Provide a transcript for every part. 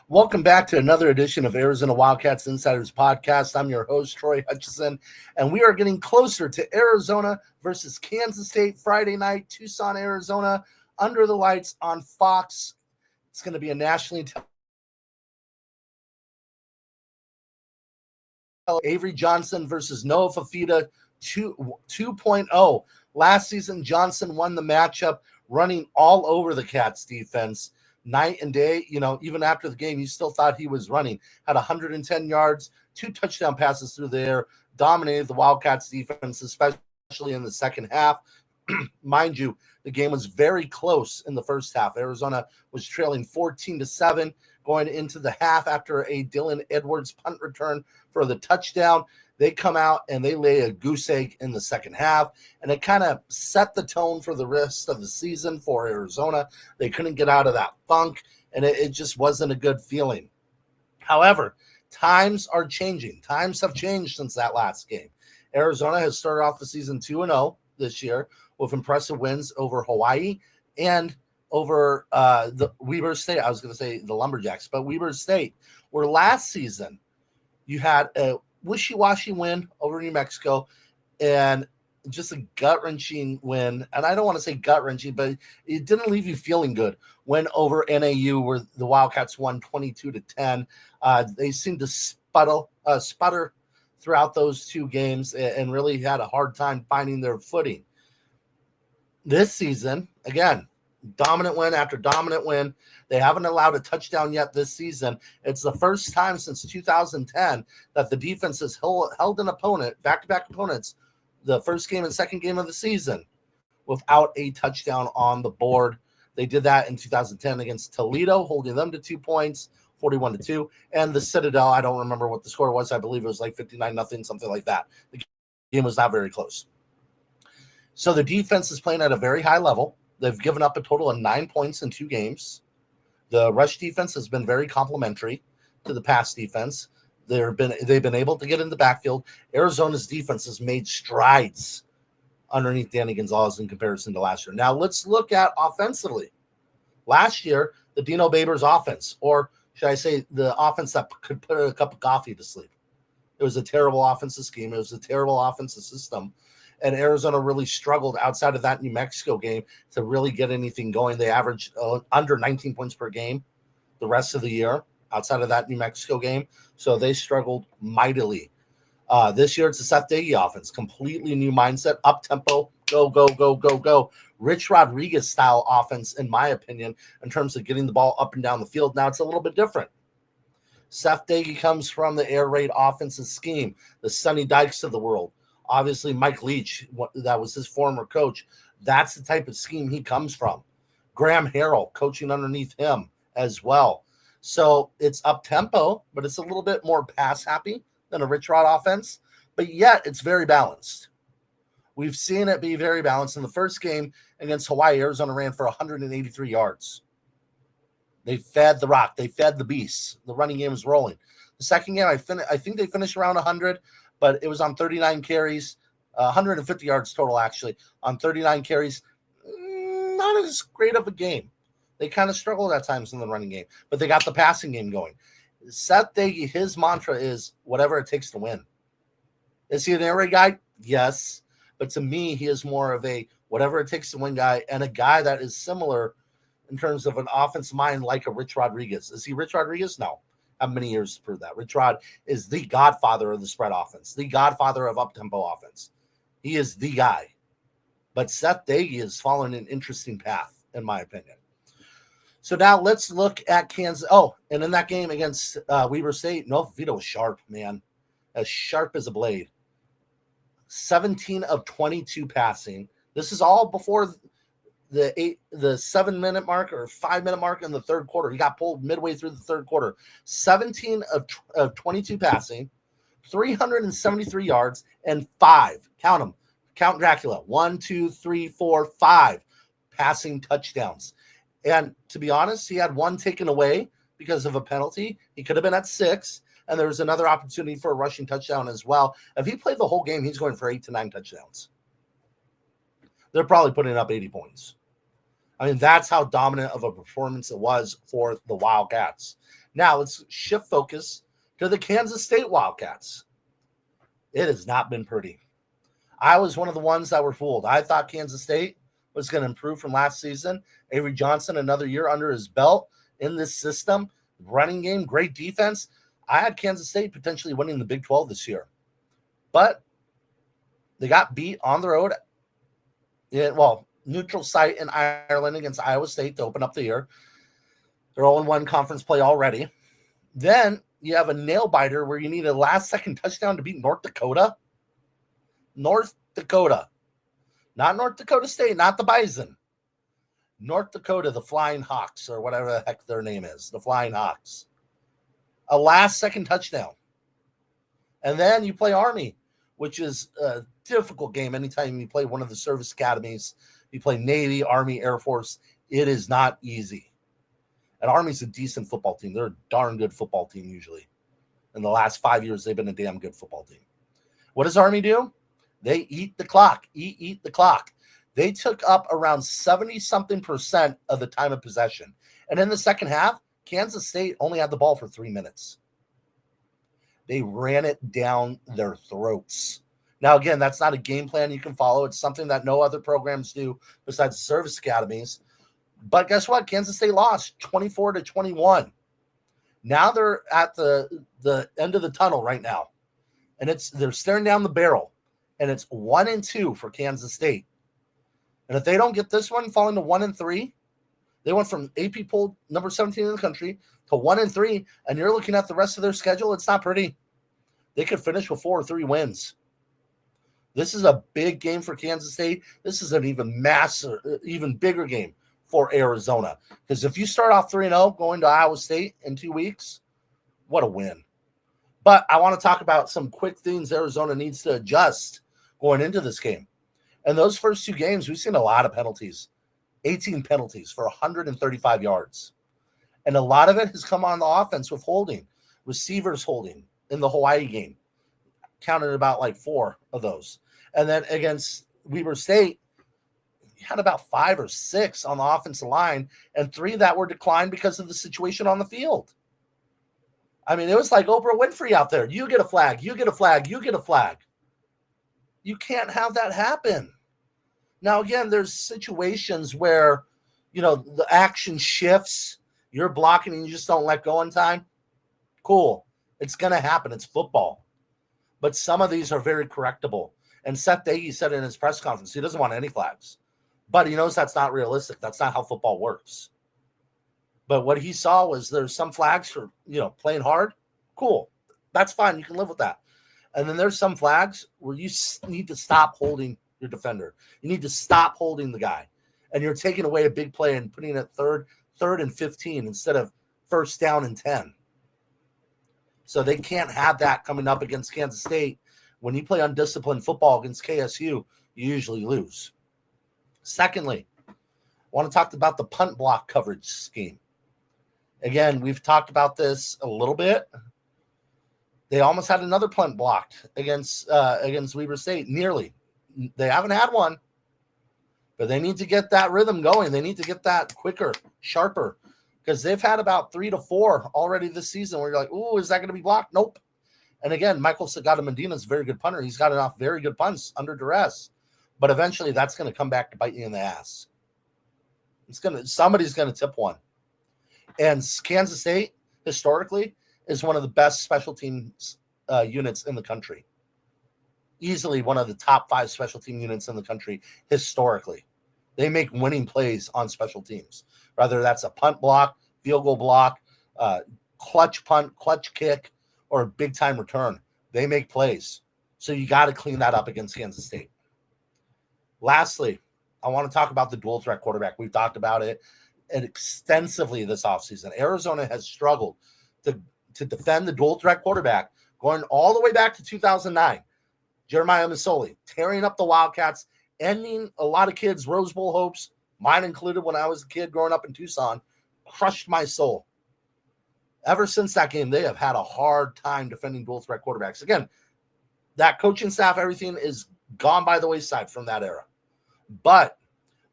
Welcome back to another edition of Arizona Wildcats Insiders Podcast. I'm your host, Troy Hutchison, and we are getting closer to Arizona versus Kansas State Friday night, Tucson, Arizona, under the lights on Fox. It's going to be a nationally Avery Johnson versus Noah Fafita 2.0. Last season, Johnson won the matchup, running all over the Cats defense. Night and day, even after the game, you still thought he was running. Had 110 yards, 2 touchdown passes through the air, dominated the Wildcats defense, especially in the second half. Mind you, the game was very close in the first half. Arizona was trailing 14-7 going into the half after a Dylan Edwards punt return for the touchdown. They come out and they lay a goose egg in the second half, and it kind of set the tone for the rest of the season for Arizona. They couldn't get out of that funk, and it just wasn't a good feeling. However, times are changing. Times have changed since that last game. Arizona has started off the season 2-0 this year with impressive wins over Hawaii and over the Weber State. I was going to say the Lumberjacks, but Weber State, where last season you had a wishy-washy win over New Mexico and just a gut-wrenching win. And I don't want to say gut-wrenching, but it didn't leave you feeling good. Win over NAU where the Wildcats won 22-10. They seemed to sputter throughout those two games and really had a hard time finding their footing. This season, again, dominant win after dominant win. They haven't allowed a touchdown yet this season. It's the first time since 2010 that the defense has held an opponent, back-to-back opponents, the first game and second game of the season, without a touchdown on the board. They did that in 2010 against Toledo, holding them to 2 points, 41-2. And the Citadel, I don't remember what the score was. I believe it was like 59-0, something like that. The game was not very close. So the defense is playing at a very high level. They've given up a total of 9 points in 2 games. The rush defense has been very complimentary to the pass defense. They've been able to get in the backfield. Arizona's defense has made strides underneath Danny Gonzalez in comparison to last year. Now let's look at offensively. Last year, the Dino Babers offense, or should I say the offense that could put a cup of coffee to sleep. It was a terrible offensive scheme. It was a terrible offensive system. And Arizona really struggled outside of that New Mexico game to really get anything going. They averaged under 19 points per game the rest of the year outside of that New Mexico game. So they struggled mightily. This year, it's a Seth Dagey offense, completely new mindset, up-tempo, go, go, go, go, go. Rich Rodriguez-style offense, in my opinion, in terms of getting the ball up and down the field. Now, it's a little bit different. Seth Dagey comes from the air raid offensive scheme, the Sonny Dykes of the world. Obviously, Mike Leach, that was his former coach. That's the type of scheme he comes from. Graham Harrell coaching underneath him as well. So it's up-tempo, but it's a little bit more pass-happy than a Rich Rod offense. But yet, it's very balanced. We've seen it be very balanced. In the first game against Hawaii, Arizona ran for 183 yards. They fed the rock. They fed the beast. The running game was rolling. The second game, I think they finished around 100. But it was on 39 carries, 150 yards total, actually, on 39 carries. Not as great of a game. They kind of struggled at times in the running game, but they got the passing game going. Seth Dagey, his mantra is whatever it takes to win. Is he an air raid guy? Yes. But to me, he is more of a whatever it takes to win guy, and a guy that is similar in terms of an offensive mind like a Rich Rodriguez. Is he Rich Rodriguez? No. Have many years to prove that. Rich Rod is the godfather of the spread offense, the godfather of up-tempo offense. He is the guy. But Seth Dagey is following an interesting path, in my opinion. So now let's look at Kansas. Oh, and in that game against Weber State, Noah Fafita was sharp, man. As sharp as a blade. 17 of 22 passing. This is all before the 7-minute mark or 5-minute mark in the third quarter. He got pulled midway through the third quarter. 17 of 22 passing, 373 yards, and 5. Count them. Count Dracula. 1, 2, 3, 4, 5 passing touchdowns. And to be honest, he had one taken away because of a penalty. He could have been at 6, and there was another opportunity for a rushing touchdown as well. If he played the whole game, he's going for 8 to 9 touchdowns. They're probably putting up 80 points. I mean, that's how dominant of a performance it was for the Wildcats. Now let's shift focus to the Kansas State Wildcats. It has not been pretty. I was one of the ones that were fooled. I thought Kansas State was going to improve from last season. Avery Johnson, another year under his belt in this system. Running game, great defense. I had Kansas State potentially winning the Big 12 this year. But they got beat on the road. Neutral site in Ireland against Iowa State to open up the year. They're 0-1 conference play already. Then you have a nail-biter where you need a last-second touchdown to beat North Dakota. North Dakota. Not North Dakota State, not the Bison. North Dakota, the Flying Hawks, or whatever the heck their name is, the Flying Hawks. A last-second touchdown. And then you play Army, which is a difficult game anytime you play one of the service academies. You play Navy, Army, Air Force. It is not easy. And Army's a decent football team. They're a darn good football team usually. In the last 5 years, they've been a damn good football team. What does Army do? They eat the clock. Eat the clock. They took up around 70-something% of the time of possession. And in the second half, Kansas State only had the ball for 3 minutes. They ran it down their throats. Now, again, that's not a game plan you can follow. It's something that no other programs do besides service academies. But guess what? Kansas State lost 24-21. Now they're at the end of the tunnel right now. And they're staring down the barrel. And it's 1-2 for Kansas State. And if they don't get this one, falling to 1-3, they went from AP poll number 17 in the country to 1-3, and you're looking at the rest of their schedule. It's not pretty. They could finish with 4 or 3 wins. This is a big game for Kansas State. This is an even bigger game for Arizona. Because if you start off 3-0 going to Iowa State in 2 weeks, what a win. But I want to talk about some quick things Arizona needs to adjust going into this game. And those first 2 games, we've seen a lot of penalties. 18 penalties for 135 yards. And a lot of it has come on the offense with holding. Receivers holding in the Hawaii game. Counted about like 4 of those. And then against Weber State, you had about 5 or 6 on the offensive line, and 3 that were declined because of the situation on the field. I mean, it was like Oprah Winfrey out there. You get a flag, you get a flag, you get a flag. You can't have that happen. Now, again, there's situations where, the action shifts. You're blocking and you just don't let go in time. Cool. It's going to happen. It's football. But some of these are very correctable. And Seth Dagey said in his press conference, he doesn't want any flags. But he knows that's not realistic. That's not how football works. But what he saw was there's some flags for, playing hard. Cool. That's fine. You can live with that. And then there's some flags where you need to stop holding your defender. You need to stop holding the guy. And you're taking away a big play and putting it third and 15 instead of first down and 10. So they can't have that coming up against Kansas State. When you play undisciplined football against KSU, you usually lose. Secondly, I want to talk about the punt block coverage scheme. Again, we've talked about this a little bit. They almost had another punt blocked against Weber State, nearly. They haven't had one, but they need to get that rhythm going. They need to get that quicker, sharper, because they've had about 3 to 4 already this season where you're like, ooh, is that going to be blocked? Nope. And again, Michael Sagata Medina is a very good punter. He's got enough very good punts under duress, but eventually that's going to come back to bite you in the ass. Somebody's going to tip one. And Kansas State, historically, is one of the best special teams units in the country. Easily one of the top 5 special team units in the country historically. They make winning plays on special teams. Whether that's a punt block, field goal block, clutch punt, clutch kick, or a big-time return. They make plays. So you got to clean that up against Kansas State. Lastly, I want to talk about the dual threat quarterback. We've talked about it extensively this offseason. Arizona has struggled to defend the dual threat quarterback going all the way back to 2009. Jeremiah Masoli tearing up the Wildcats, ending a lot of kids' Rose Bowl hopes, mine included when I was a kid growing up in Tucson, crushed my soul. Ever since that game, they have had a hard time defending dual threat quarterbacks. Again, that coaching staff, everything is gone by the wayside from that era. But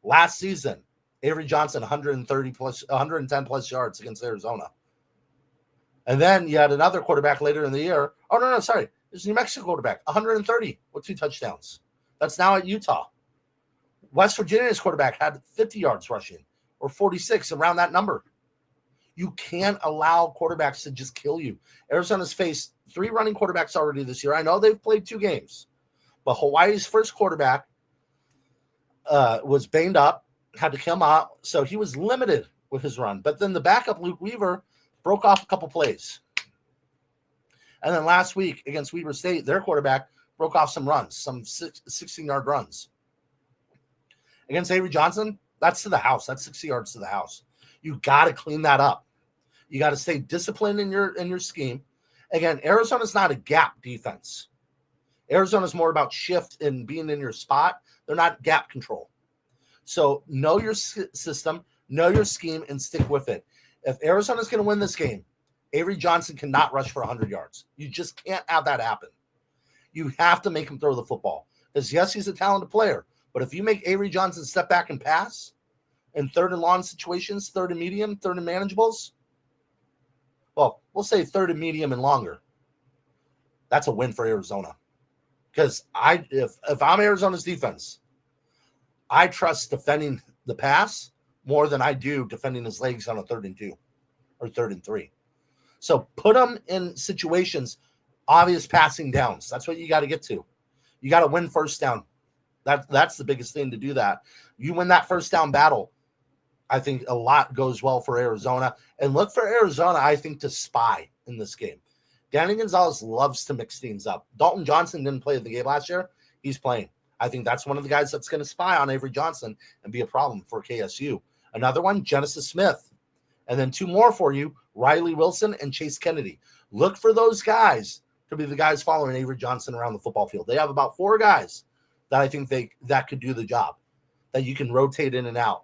last season, Avery Johnson, 110 plus yards against Arizona. And then you had another quarterback later in the year. Oh, no, sorry. There's a New Mexico quarterback, 130 with 2 touchdowns. That's now at Utah. West Virginia's quarterback had 50 yards rushing or 46, around that number. You can't allow quarterbacks to just kill you. Arizona's faced 3 running quarterbacks already this year. I know they've played 2 games, but Hawaii's first quarterback was banged up, had to come out, so he was limited with his run. But then the backup, Luke Weaver, broke off a couple plays. And then last week against Weber State, their quarterback broke off some runs, some 16-yard runs. Against Avery Johnson, that's to the house. That's 60 yards to the house. You got to clean that up. You got to stay disciplined in your scheme. Again, Arizona's not a gap defense. Arizona's more about shift and being in your spot. They're not gap control. So know your system, know your scheme, and stick with it. If Arizona's going to win this game, Avery Johnson cannot rush for 100 yards. You just can't have that happen. You have to make him throw the football. Because, yes, he's a talented player. But if you make Avery Johnson step back and pass in 3rd and long situations, 3rd and medium, 3rd and manageables, well, we'll say 3rd and medium and longer, that's a win for Arizona. Because if I'm Arizona's defense, I trust defending the pass more than I do defending his legs on a 3rd and 2 or 3rd and 3. So put him in situations, obvious passing downs. That's what you got to get to. You got to win first down. That's the biggest thing to do that. You win that first down battle, I think a lot goes well for Arizona. And look for Arizona, I think, to spy in this game. Danny Gonzalez loves to mix things up. Dalton Johnson didn't play the game last year. He's playing. I think that's one of the guys that's going to spy on Avery Johnson and be a problem for KSU. Another one, Genesis Smith. And then 2 more for you, Riley Wilson and Chase Kennedy. Look for those guys to be the guys following Avery Johnson around the football field. They have about 4 guys that I think that could do the job, that you can rotate in and out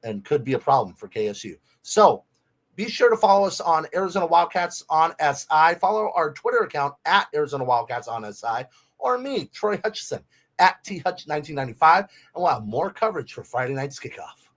and could be a problem for KSU. So be sure to follow us on Arizona Wildcats on SI. Follow our Twitter account at Arizona Wildcats on SI, or me, Troy Hutchison, at THutch1995, and we'll have more coverage for Friday night's kickoff.